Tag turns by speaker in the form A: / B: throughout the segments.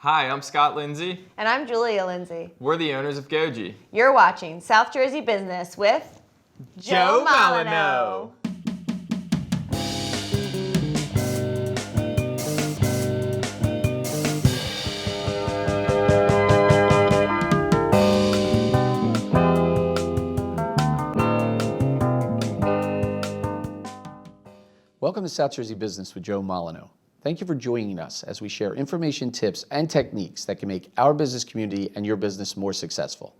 A: Hi, I'm Scott Lindsay.
B: And I'm Julia Lindsay.
A: We're the owners of Goji.
B: You're watching South Jersey Business with
A: Joe Molyneux.
C: Welcome to South Jersey Business with Joe Molyneux. Thank you for joining us as we share information, tips, and techniques that can make our business community and your business more successful.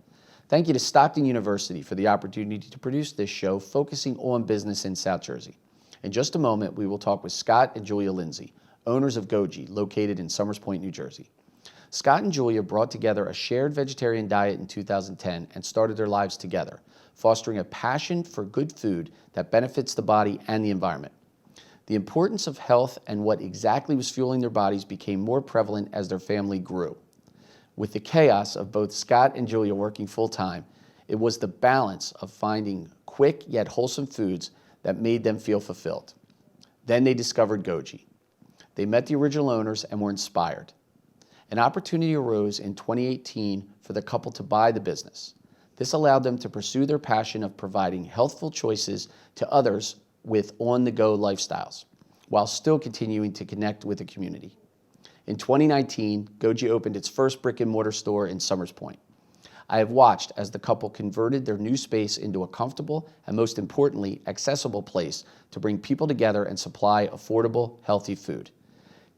C: Thank you to Stockton University for the opportunity to produce this show focusing on business in South Jersey. In just a moment, we will talk with Scott and Julia Lindsay, owners of Goji, located in Somers Point, New Jersey. Scott and Julia brought together a shared vegetarian diet in 2010 and started their lives together, fostering a passion for good food that benefits the body and the environment. The importance of health and what exactly was fueling their bodies became more prevalent as their family grew. With the chaos of both Scott and Julia working full-time, it was the balance of finding quick yet wholesome foods that made them feel fulfilled. Then they discovered Goji. They met the original owners and were inspired. An opportunity arose in 2018 for the couple to buy the business. This allowed them to pursue their passion of providing healthful choices to others with on-the-go lifestyles, while still continuing to connect with the community. In 2019, Goji opened its first brick-and-mortar store in Somers Point. I have watched as the couple converted their new space into a comfortable and, most importantly, accessible place to bring people together and supply affordable, healthy food.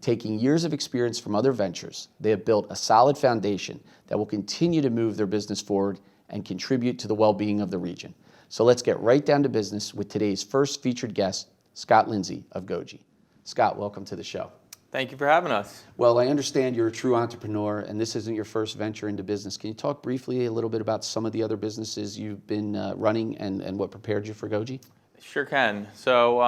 C: Taking years of experience from other ventures, they have built a solid foundation that will continue to move their business forward and contribute to the well-being of the region. So let's get right down to business with today's first featured guest, Scott Lindsay of Goji. Scott, welcome to the show.
A: Thank you for having us.
C: Well, I understand you're a true entrepreneur and this isn't your first venture into business. Can you talk briefly a little bit about some of the other businesses you've been running and what prepared you for Goji?
A: Sure can. So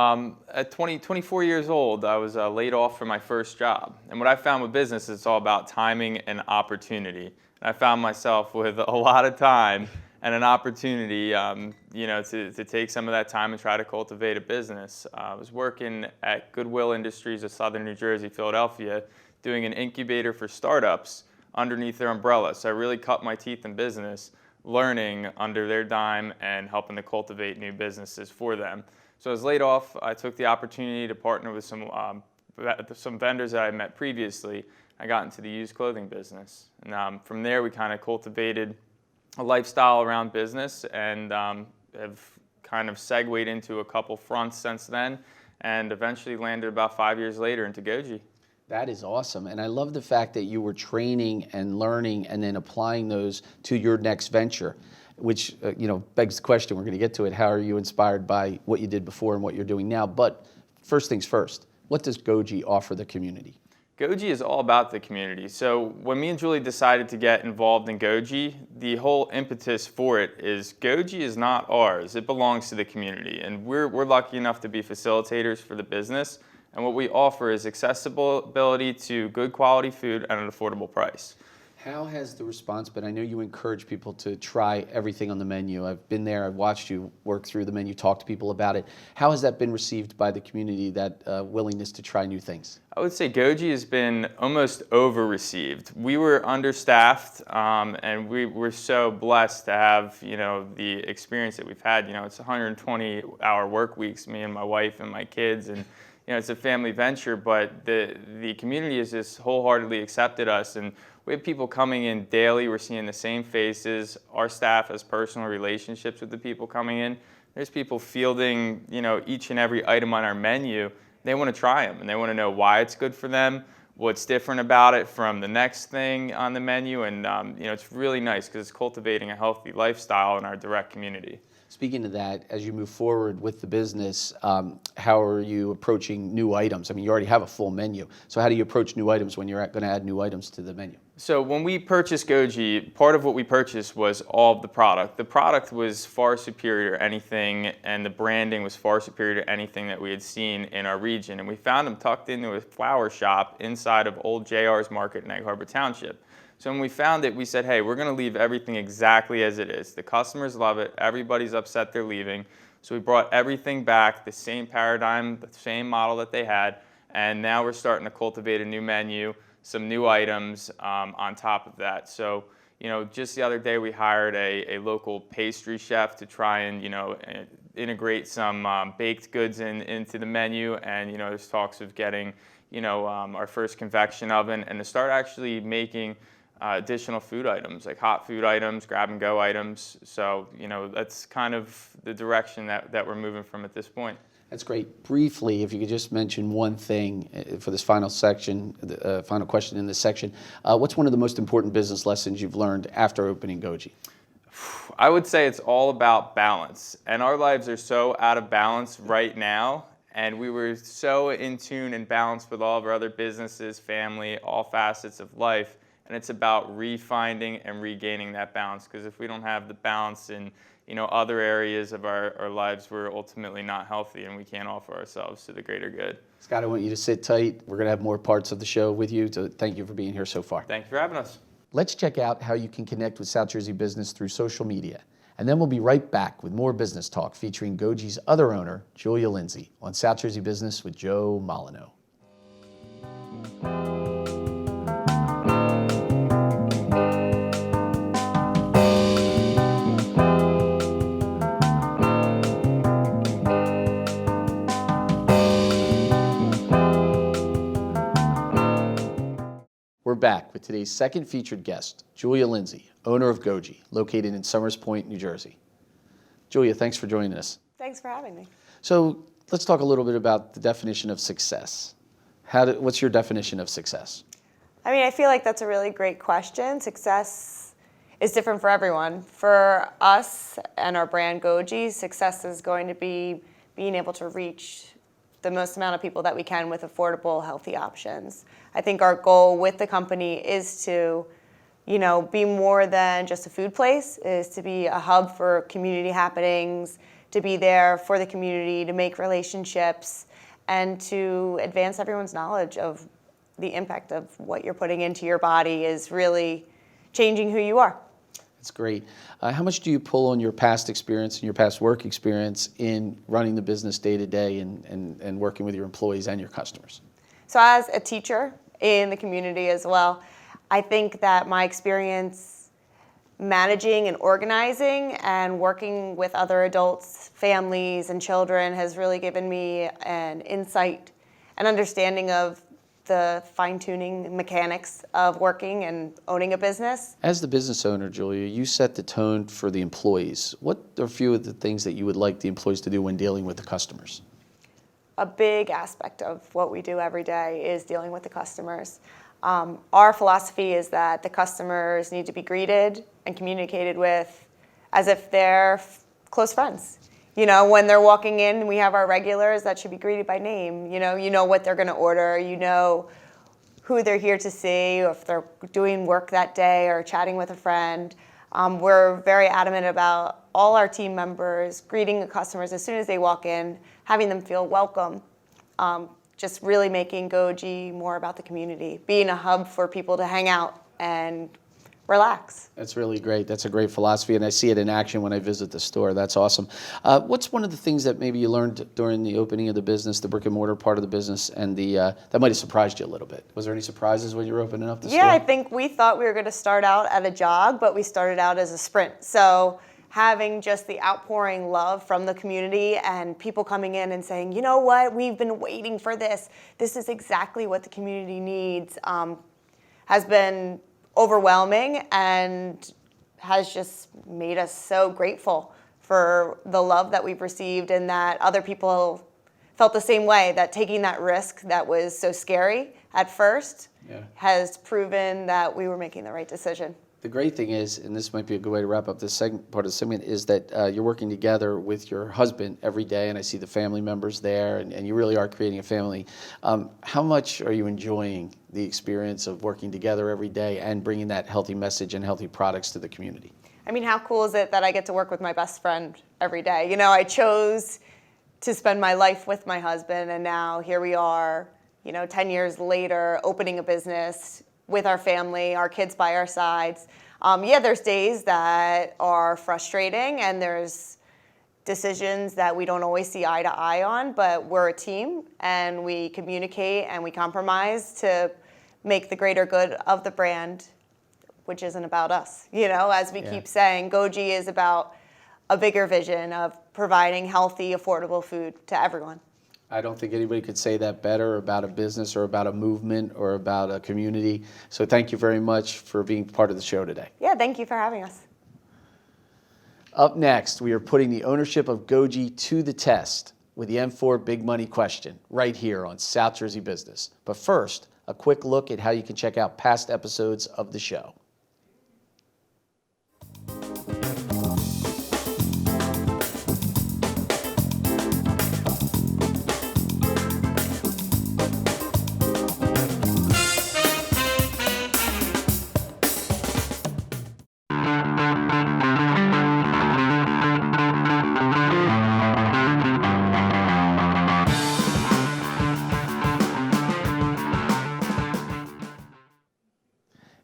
A: at 24 years old, I was laid off from my first job. And what I found with business is it's all about timing and opportunity. And I found myself with a lot of time and an opportunity, to take some of that time and try to cultivate a business. I was working at Goodwill Industries of Southern New Jersey, Philadelphia, doing an incubator for startups underneath their umbrella. So I really cut my teeth in business, learning under their dime and helping to cultivate new businesses for them. So I was laid off. I took the opportunity to partner with some vendors that I met previously. I got into the used clothing business. And from there, we kind of cultivated a lifestyle around business and have kind of segued into a couple fronts since then and eventually landed about 5 years later into Goji.
C: That is awesome. And I love the fact that you were training and learning and then applying those to your next venture, which begs the question, we're going to get to it, how are you inspired by what you did before and what you're doing now? But first things first, what does Goji offer the community?
A: Goji is all about the community. So when me and Julie decided to get involved in Goji, the whole impetus for it is Goji is not ours. It belongs to the community. And we're lucky enough to be facilitators for the business. And what we offer is accessibility to good quality food at an affordable price.
C: How has the response been? I know you encourage people to try everything on the menu. I've been there, I've watched you work through the menu, talk to people about it. How has that been received by the community, that willingness to try new things?
A: I would say Goji has been almost over-received. We were understaffed and we were so blessed to have the experience that we've had. It's 120-hour work weeks, me and my wife and my kids, and it's a family venture, but the community has just wholeheartedly accepted us, and we have people coming in daily. We're seeing the same faces. Our staff has personal relationships with the people coming in. There's people fielding, each and every item on our menu. They want to try them, and they want to know why it's good for them, what's different about it from the next thing on the menu, and it's really nice because it's cultivating a healthy lifestyle in our direct community.
C: Speaking of that, as you move forward with the business, how are you approaching new items? I mean, you already have a full menu, so how do you approach new items when you're going to add new items to the menu?
A: So when we purchased Goji, part of what we purchased was all of the product. The product was far superior to anything, and the branding was far superior to anything that we had seen in our region. And we found them tucked into a flower shop inside of Old JR's Market in Egg Harbor Township. So when we found it, we said, hey, we're going to leave everything exactly as it is. The customers love it. Everybody's upset they're leaving. So we brought everything back, the same paradigm, the same model that they had, And now we're starting to cultivate a new menu, some new items on top of that. So, just the other day we hired a local pastry chef to try and, integrate some baked goods into the menu. And, there's talks of getting, our first convection oven and to start actually making additional food items, like hot food items, grab-and-go items. So, that's kind of the direction that we're moving from at this point.
C: That's great. Briefly, if you could just mention one thing for this final section, final question in this section, what's one of the most important business lessons you've learned after opening Goji?
A: I would say it's all about balance. And our lives are so out of balance right now. And we were so in tune and balanced with all of our other businesses, family, all facets of life. And it's about refinding and regaining that balance. Because if we don't have the balance in other areas of our lives, we're ultimately not healthy and we can't offer ourselves to the greater good.
C: Scott, I want you to sit tight. We're going to have more parts of the show with you. So thank you for being here so far.
A: Thank you for having us.
C: Let's check out how you can connect with South Jersey business through social media. And then we'll be right back with more business talk featuring Goji's other owner, Julia Lindsay, on South Jersey Business with Joe Molyneux. We're back with today's second featured guest, Julia Lindsay, owner of Goji, located in Summers Point, New Jersey. Julia, thanks for joining us.
B: Thanks for having me.
C: So let's talk a little bit about the definition of success. What's your definition of success?
B: I mean, I feel like that's a really great question. Success is different for everyone. For us and our brand Goji, success is going to be being able to reach the most amount of people that we can with affordable, healthy options. I think our goal with the company is to, be more than just a food place, is to be a hub for community happenings, to be there for the community, to make relationships, and to advance everyone's knowledge of the impact of what you're putting into your body is really changing who you are.
C: That's great. How much do you pull on your past experience and your past work experience in running the business day to day and working with your employees and your customers?
B: So as a teacher in the community as well, I think that my experience managing and organizing and working with other adults, families, and children has really given me an insight and understanding of the fine-tuning mechanics of working and owning a business.
C: As the business owner, Julia, you set the tone for the employees. What are a few of the things that you would like the employees to do when dealing with the customers?
B: A big aspect of what we do every day is dealing with the customers. Our philosophy is that the customers need to be greeted and communicated with as if they're close friends. When they're walking in, we have our regulars that should be greeted by name. You know what they're going to order. You know who they're here to see, or if they're doing work that day or chatting with a friend. We're very adamant about all our team members greeting the customers as soon as they walk in, having them feel welcome. Just really making Goji more about the community, being a hub for people to hang out and relax.
C: That's really great. That's a great philosophy, and I see it in action when I visit the store. That's awesome. What's one of the things that maybe you learned during the opening of the business, the brick and mortar part of the business, and that might have surprised you a little bit? Was there any surprises when you were opening up the store?
B: Yeah, I think we thought we were going to start out at a jog, but we started out as a sprint. So having just the outpouring love from the community and people coming in and saying, you know what, we've been waiting for this. This is exactly what the community needs, has been overwhelming and has just made us so grateful for the love that we've received, and that other people felt the same way, that taking that risk that was so scary at first has proven that we were making the right decision.
C: The great thing is, and this might be a good way to wrap up this part of the segment, is that you're working together with your husband every day, and I see the family members there, and you really are creating a family. How much are you enjoying the experience of working together every day and bringing that healthy message and healthy products to the community?
B: I mean, how cool is it that I get to work with my best friend every day? I chose to spend my life with my husband, and now here we are, 10 years later, opening a business with our family, our kids by our sides. There's days that are frustrating, and there's decisions that we don't always see eye to eye on, but we're a team and we communicate and we compromise to make the greater good of the brand, which isn't about us. As we keep saying, Goji is about a bigger vision of providing healthy, affordable food to everyone.
C: I don't think anybody could say that better about a business or about a movement or about a community. So thank you very much for being part of the show today.
B: Yeah, thank you for having us.
C: Up next, we are putting the ownership of Goji to the test with the M4 Big Money Question right here on South Jersey Business. But first, a quick look at how you can check out past episodes of the show.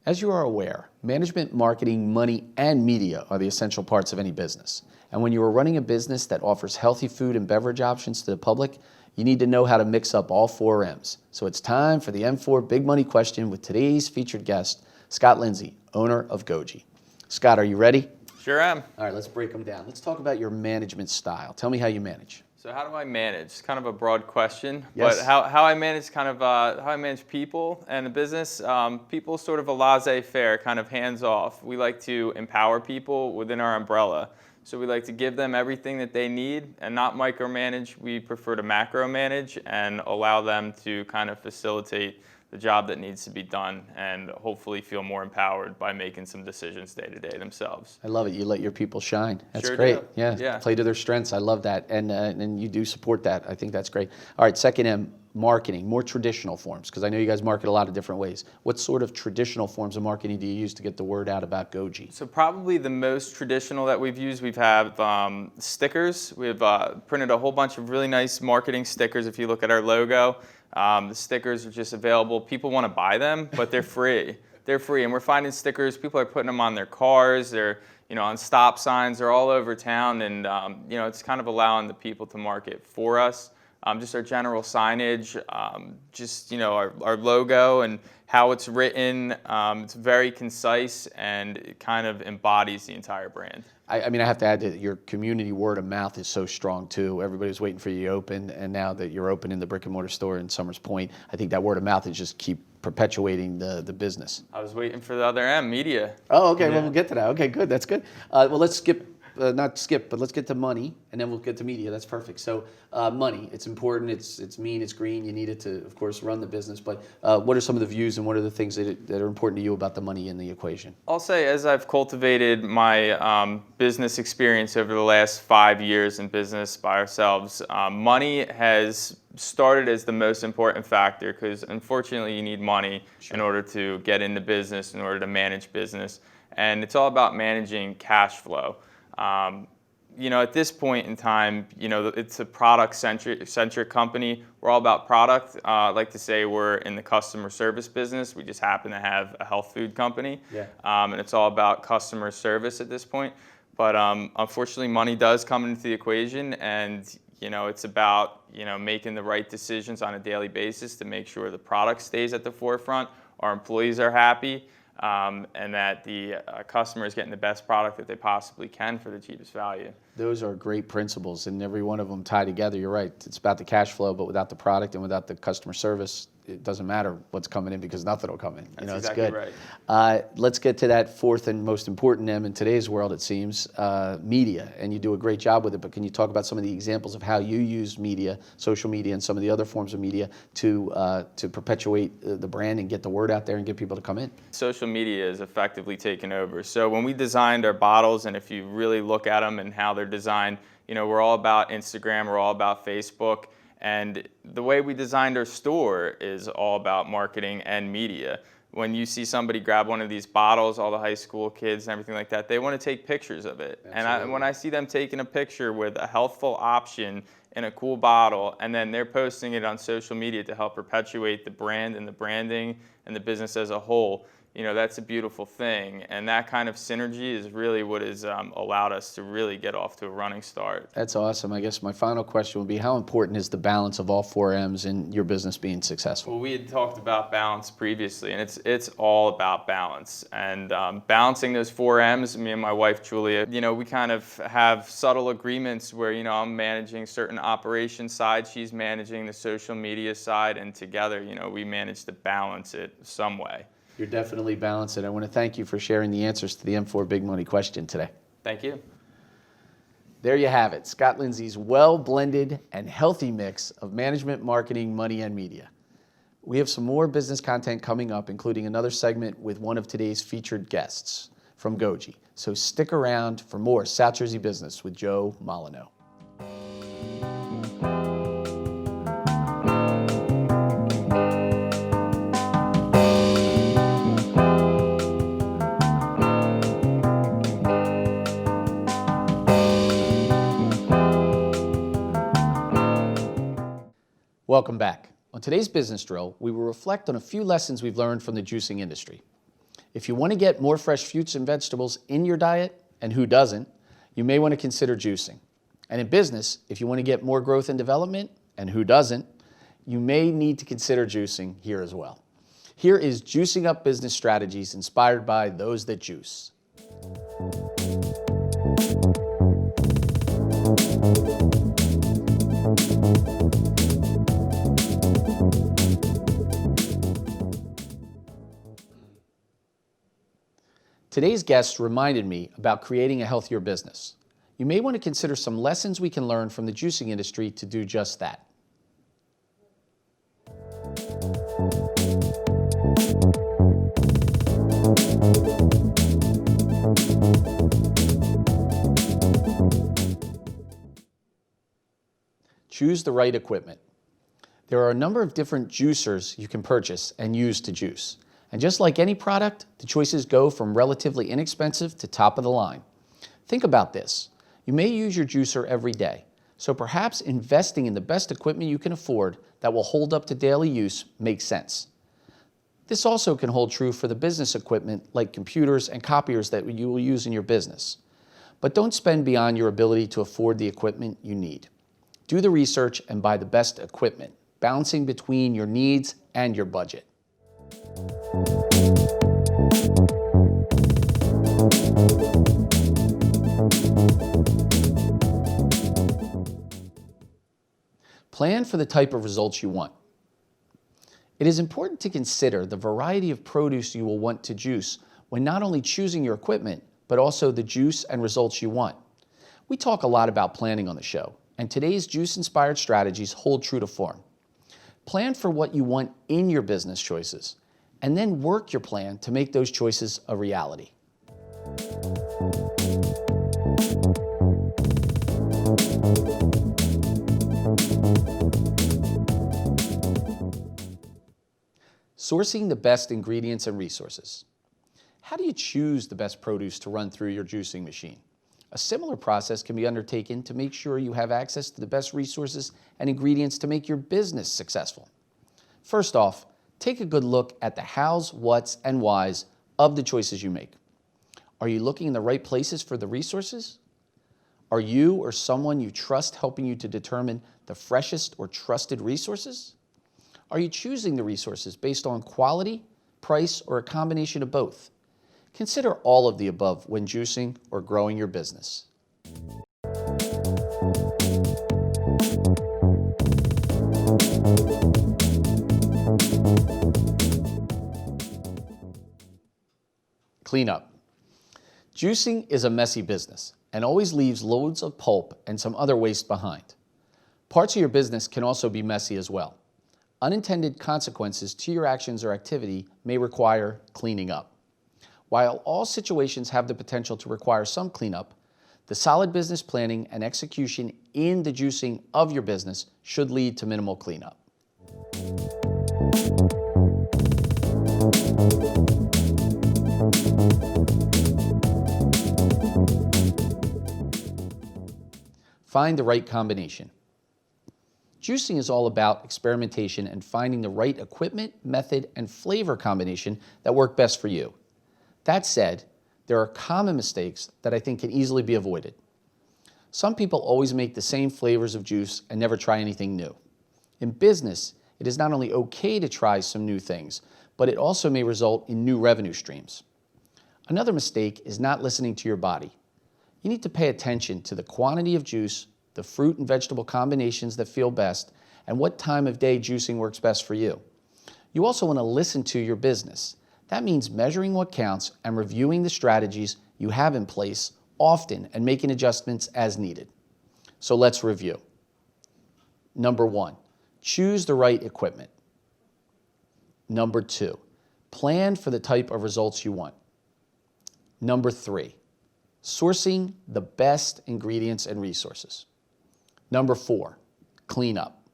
C: As you are aware, management, marketing, money, and media are the essential parts of any business. And when you are running a business that offers healthy food and beverage options to the public, you need to know how to mix up all 4 M's. So it's time for the M4 Big Money Question with today's featured guest, Scott Lindsay, owner of Goji. Scott, are you ready?
A: Sure am.
C: All right, let's break them down. Let's talk about your management style. Tell me how you manage.
A: So how do I manage? It's kind of a broad question,
C: Yes.
A: but how I manage how I manage people and the business. People sort of a laissez-faire, kind of hands-off. We like to empower people within our umbrella. So we like to give them everything that they need and not micromanage. We prefer to macro-manage and allow them to kind of facilitate the job that needs to be done and hopefully feel more empowered by making some decisions day to day themselves.
C: I love it. You let your people shine. That's
A: Sure
C: great.
A: do.
C: Yeah.
A: Yeah.
C: Play to their strengths. I love that. And you do support that. I think that's great. All right, second M, marketing, more traditional forms, because I know you guys market a lot of different ways. What sort of traditional forms of marketing do you use to get the word out about Goji?
A: So probably the most traditional that we've used, we've had stickers. We've printed a whole bunch of really nice marketing stickers. If you look at our logo, the stickers are just available. People want to buy them, but they're free. They're free, and we're finding stickers. People are putting them on their cars. They're on stop signs. They're all over town, and it's kind of allowing the people to market for us. Just our general signage, our logo and how it's written. It's very concise and it kind of embodies the entire brand.
C: I mean, I have to add that your community word of mouth is so strong too. Everybody was waiting for you to open, and now that you're open in the brick and mortar store in Summers Point, I think that word of mouth is just keep perpetuating the business.
A: I was waiting for the other M, media.
C: Oh, okay.
A: Yeah.
C: Well, we'll get to that. Okay, good. That's good. Well, let's not skip, but let's get to money, and then we'll get to media. That's perfect. So money, it's important. It's mean. It's green. You need it to, of course, run the business. But what are some of the views and what are the things that are important to you about the money in the equation?
A: I'll say, as I've cultivated my business experience over the last 5 years in business by ourselves, money has started as the most important factor because, unfortunately, you need money in order to get into business, in order to manage business. And it's all about managing cash flow. At this point in time, it's a product-centric company. We're all about product. I like to say we're in the customer service business. We just happen to have a health food company.
C: Yeah.
A: And it's all about customer service at this point. But unfortunately, money does come into the equation, and it's about making the right decisions on a daily basis to make sure the product stays at the forefront, our employees are happy, and that the customer is getting the best product that they possibly can for the cheapest value.
C: Those are great principles, and every one of them tie together. You're right. It's about the cash flow, but without the product and without the customer service, it doesn't matter what's coming in because nothing will come in.
A: That's
C: it's
A: exactly
C: good.
A: right.
C: Let's get to that fourth and most important M in today's world, it seems, media. And you do a great job with it, but can you talk about some of the examples of how you use media, social media, and some of the other forms of media to perpetuate the brand and get the word out there and get people to come in?
A: Social media is effectively taken over. So when we designed our bottles, and if you really look at them and how they're designed, we're all about Instagram, we're all about Facebook. And the way we designed our store is all about marketing and media. When you see somebody grab one of these bottles, all the high school kids and everything like that, they want to take pictures of it.
C: Absolutely.
A: And when I see them taking a picture with a healthful option in a cool bottle, and then they're posting it on social media to help perpetuate the brand and the branding and the business as a whole, that's a beautiful thing. And that kind of synergy is really what has allowed us to really get off to a running start.
C: That's awesome. I guess my final question would be, how important is the balance of all 4 M's in your business being successful?
A: Well, we had talked about balance previously, and it's all about balance. And balancing those 4 M's, me and my wife, Julia, we kind of have subtle agreements where, I'm managing certain operation side, she's managing the social media side, and together, we manage to balance it some way.
C: You're definitely balanced. I want to thank you for sharing the answers to the M4 Big Money question today.
A: Thank you.
C: There you have it, Scott Lindsay's well-blended and healthy mix of management, marketing, money, and media. We have some more business content coming up, including another segment with one of today's featured guests from Goji. So stick around for more South Jersey Business with Joe Molyneux. Welcome back. On today's business drill, we will reflect on a few lessons we've learned from the juicing industry. If you want to get more fresh fruits and vegetables in your diet, and who doesn't, you may want to consider juicing. And in business, if you want to get more growth and development, and who doesn't, you may need to consider juicing here as well. Here is Juicing Up Business Strategies inspired by those that juice. Today's guests reminded me about creating a healthier business. You may want to consider some lessons we can learn from the juicing industry to do just that. Choose the right equipment. There are a number of different juicers you can purchase and use to juice. And just like any product, the choices go from relatively inexpensive to top of the line. Think about this. You may use your juicer every day, so perhaps investing in the best equipment you can afford that will hold up to daily use makes sense. This also can hold true for the business equipment like computers and copiers that you will use in your business. But don't spend beyond your ability to afford the equipment you need. Do the research and buy the best equipment, balancing between your needs and your budget. Plan for the type of results you want. It is important to consider the variety of produce you will want to juice when not only choosing your equipment, but also the juice and results you want. We talk a lot about planning on the show, and today's juice-inspired strategies hold true to form. Plan for what you want in your business choices, and then work your plan to make those choices a reality. Sourcing the best ingredients and resources. How do you choose the best produce to run through your juicing machine? A similar process can be undertaken to make sure you have access to the best resources and ingredients to make your business successful. First off, take a good look at the hows, whats, and whys of the choices you make. Are you looking in the right places for the resources? Are you or someone you trust helping you to determine the freshest or trusted resources? Are you choosing the resources based on quality, price, or a combination of both? Consider all of the above when juicing or growing your business. Clean up. Juicing is a messy business and always leaves loads of pulp and some other waste behind. Parts of your business can also be messy as well. Unintended consequences to your actions or activity may require cleaning up. While all situations have the potential to require some cleanup, the solid business planning and execution in the juicing of your business should lead to minimal cleanup. Find the right combination. Juicing is all about experimentation and finding the right equipment, method, and flavor combination that work best for you. That said, there are common mistakes that I think can easily be avoided. Some people always make the same flavors of juice and never try anything new. In business, it is not only okay to try some new things, but it also may result in new revenue streams. Another mistake is not listening to your body. You need to pay attention to the quantity of juice, the fruit and vegetable combinations that feel best, and what time of day juicing works best for you. You also want to listen to your business. That means measuring what counts and reviewing the strategies you have in place often and making adjustments as needed. So let's review. Number 1, choose the right equipment. Number 2, plan for the type of results you want. Number 3, sourcing the best ingredients and resources. Number 4, clean up.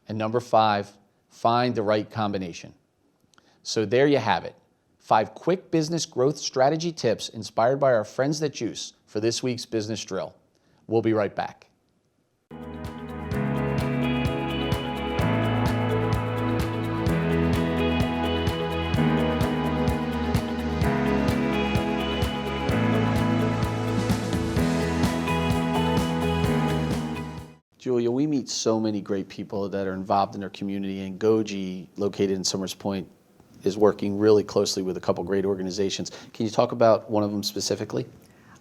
C: And number 5, find the right combination. So there you have it. 5 quick business growth strategy tips inspired by our friends at Juice for this week's Business Drill. We'll be right back. Julia, we meet so many great people that are involved in their community, and Goji, located in Summers Point, is working really closely with a couple great organizations. Can you talk about one of them specifically?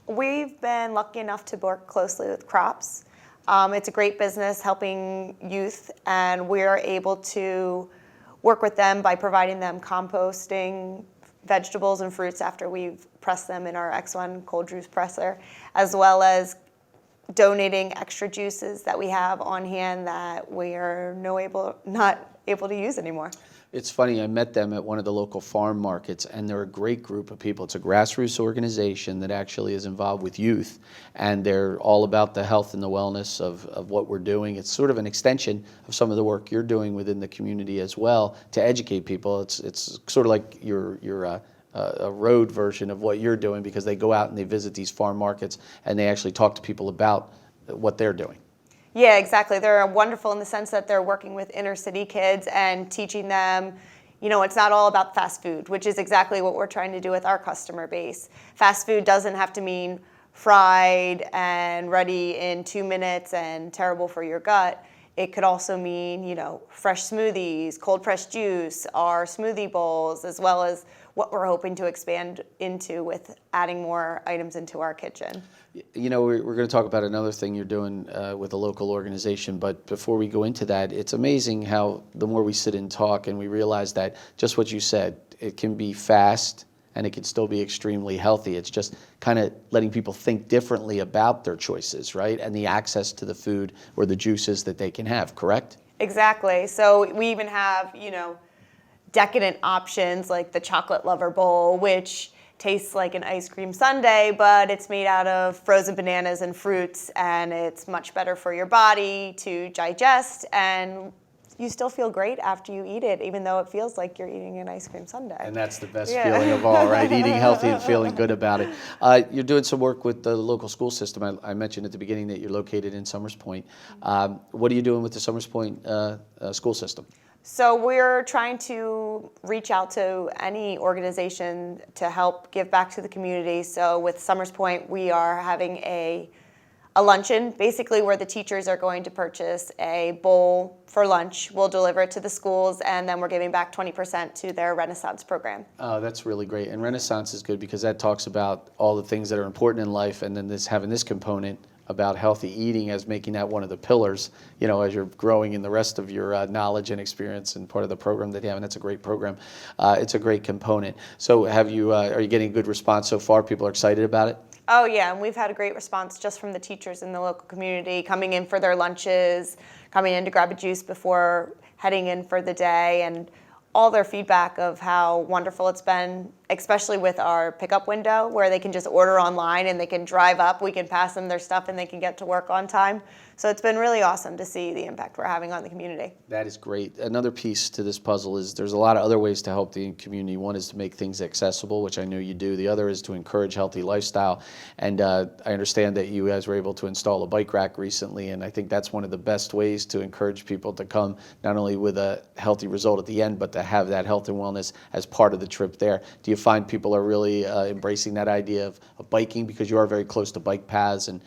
B: We've been lucky enough to work closely with Crops. It's a great business helping youth, and we're able to work with them by providing them composting vegetables and fruits after we've pressed them in our X1 cold juice presser, as well as donating extra juices that we have on hand that we are not able to use anymore.
C: It's funny, I met them at one of the local farm markets, and they're a great group of people. It's a grassroots organization that actually is involved with youth, and they're all about the health and the wellness of what we're doing. It's sort of an extension of some of the work you're doing within the community as well to educate people. It's sort of like a road version of what you're doing, because they go out and they visit these farm markets and they actually talk to people about what they're doing.
B: Yeah, exactly. They're wonderful in the sense that they're working with inner city kids and teaching them, it's not all about fast food, which is exactly what we're trying to do with our customer base. Fast food doesn't have to mean fried and ready in 2 minutes and terrible for your gut. It could also mean, fresh smoothies, cold pressed juice, our smoothie bowls, as well as what we're hoping to expand into with adding more items into our kitchen.
C: We're going to talk about another thing you're doing with a local organization, but before we go into that, it's amazing how the more we sit and talk and we realize that just what you said, it can be fast and it can still be extremely healthy. It's just kind of letting people think differently about their choices, right? And the access to the food or the juices that they can have, correct?
B: Exactly. So we even have, decadent options like the Chocolate Lover Bowl, which tastes like an ice cream sundae, but it's made out of frozen bananas and fruits, and it's much better for your body to digest, and you still feel great after you eat it, even though it feels like you're eating an ice cream sundae.
C: And that's the best feeling of all, right? Eating healthy and feeling good about it. You're doing some work with the local school system. I mentioned at the beginning that you're located in Summers Point. What are you doing with the Summers Point school system?
B: So we're trying to reach out to any organization to help give back to the community. So with Summers Point, we are having a luncheon, basically where the teachers are going to purchase a bowl for lunch. We'll deliver it to the schools, and then we're giving back 20% to their Renaissance program.
C: Oh, that's really great. And Renaissance is good because that talks about all the things that are important in life, and then having this component about healthy eating as making that one of the pillars, as you're growing in the rest of your knowledge and experience and part of the program that you have, and that's a great program. It's a great component. So are you getting a good response so far? People are excited about it?
B: Oh yeah, and we've had a great response just from the teachers in the local community coming in for their lunches, coming in to grab a juice before heading in for the day, and all their feedback of how wonderful it's been, especially with our pickup window where they can just order online and they can drive up, we can pass them their stuff and they can get to work on time. So it's been really awesome to see the impact we're having on the community.
C: That is great. Another piece to this puzzle is there's a lot of other ways to help the community. One is to make things accessible, which I know you do. The other is to encourage healthy lifestyle. And I understand that you guys were able to install a bike rack recently, and I think that's one of the best ways to encourage people to come not only with a healthy result at the end, but to have that health and wellness as part of the trip there. Do you find people are really embracing that idea of biking, because you are very close to bike paths and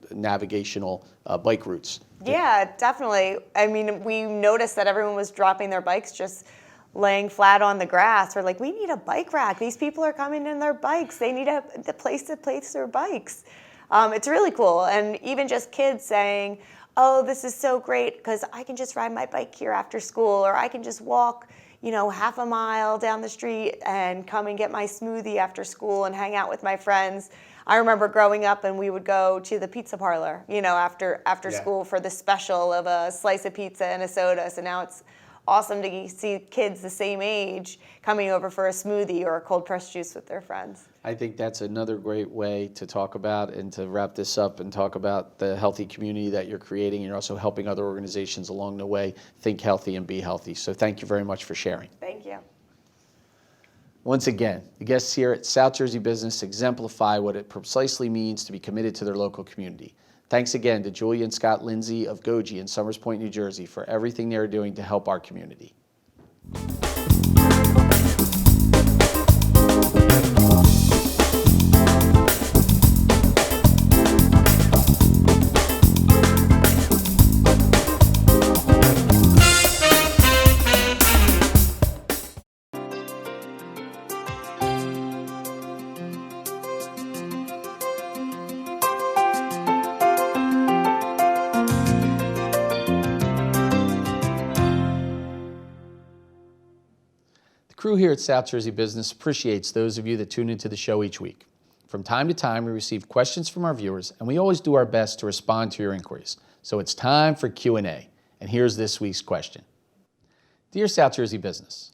C: navigational bike routes?
B: Yeah, definitely. I mean, we noticed that everyone was dropping their bikes just laying flat on the grass. We're like, we need a bike rack. These people are coming in their bikes. They need a place to place their bikes. It's really cool. And even just kids saying, oh, this is so great because I can just ride my bike here after school, or I can just walk, half a mile down the street and come and get my smoothie after school and hang out with my friends. I remember growing up and we would go to the pizza parlor, after school for the special of a slice of pizza and a soda. So now it's awesome to see kids the same age coming over for a smoothie or a cold pressed juice with their friends.
C: I think that's another great way to talk about and to wrap this up and talk about the healthy community that you're creating. You're also helping other organizations along the way think healthy and be healthy. So thank you very much for sharing.
B: Thank you.
C: Once again, the guests here at South Jersey Business exemplify what it precisely means to be committed to their local community. Thanks again to Julia and Scott Lindsay of Goji in Somers Point, New Jersey, for everything they're doing to help our community. The crew here at South Jersey Business appreciates those of you that tune into the show each week. From time to time, we receive questions from our viewers, and we always do our best to respond to your inquiries. So it's time for Q&A, and here's this week's question. Dear South Jersey Business,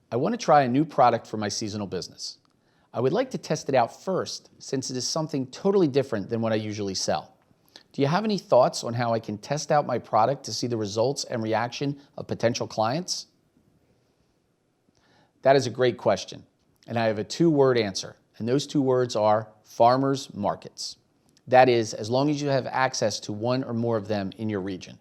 C: I want to try a new product for my seasonal business. I would like to test it out first, since it is something totally different than what I usually sell. Do you have any thoughts on how I can test out my product to see the results and reaction of potential clients? That is a great question, and I have a two-word answer, and those two words are farmers markets. That is, as long as you have access to one or more of them in your region.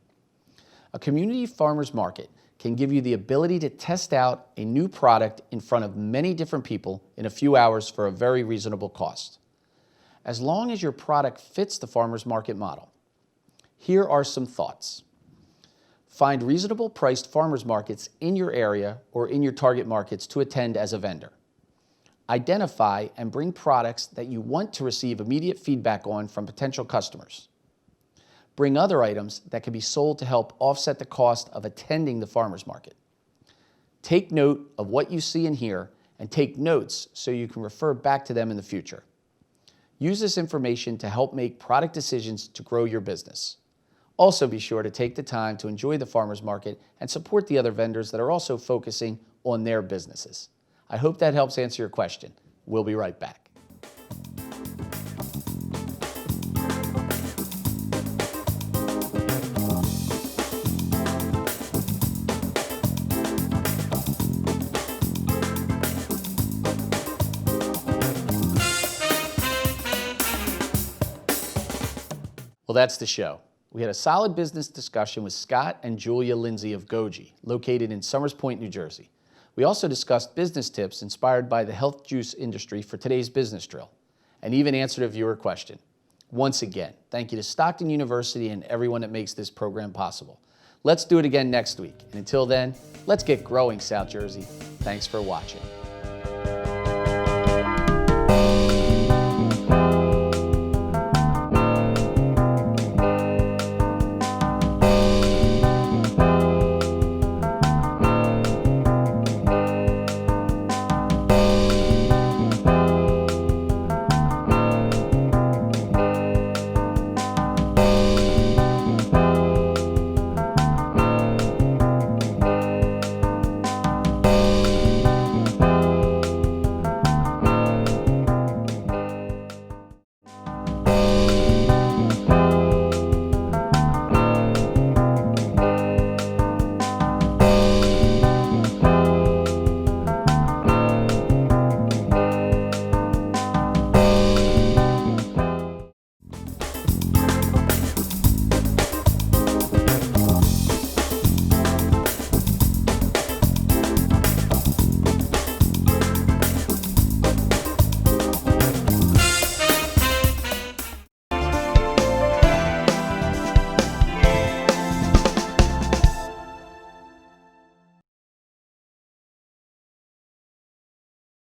C: A community farmers market can give you the ability to test out a new product in front of many different people in a few hours for a very reasonable cost. As long as your product fits the farmers market model. Here are some thoughts. Find reasonable priced farmers markets in your area or in your target markets to attend as a vendor. Identify and bring products that you want to receive immediate feedback on from potential customers. Bring other items that can be sold to help offset the cost of attending the farmers market. Take note of what you see and hear and take notes so you can refer back to them in the future. Use this information to help make product decisions to grow your business. Also be sure to take the time to enjoy the farmers market and support the other vendors that are also focusing on their businesses. I hope that helps answer your question. We'll be right back. Well, that's the show. We had a solid business discussion with Scott and Julia Lindsay of Goji, located in Somers Point, New Jersey. We also discussed business tips inspired by the health juice industry for today's business drill, and even answered a viewer question. Once again, thank you to Stockton University and everyone that makes this program possible. Let's do it again next week, and until then, let's get growing, South Jersey. Thanks for watching.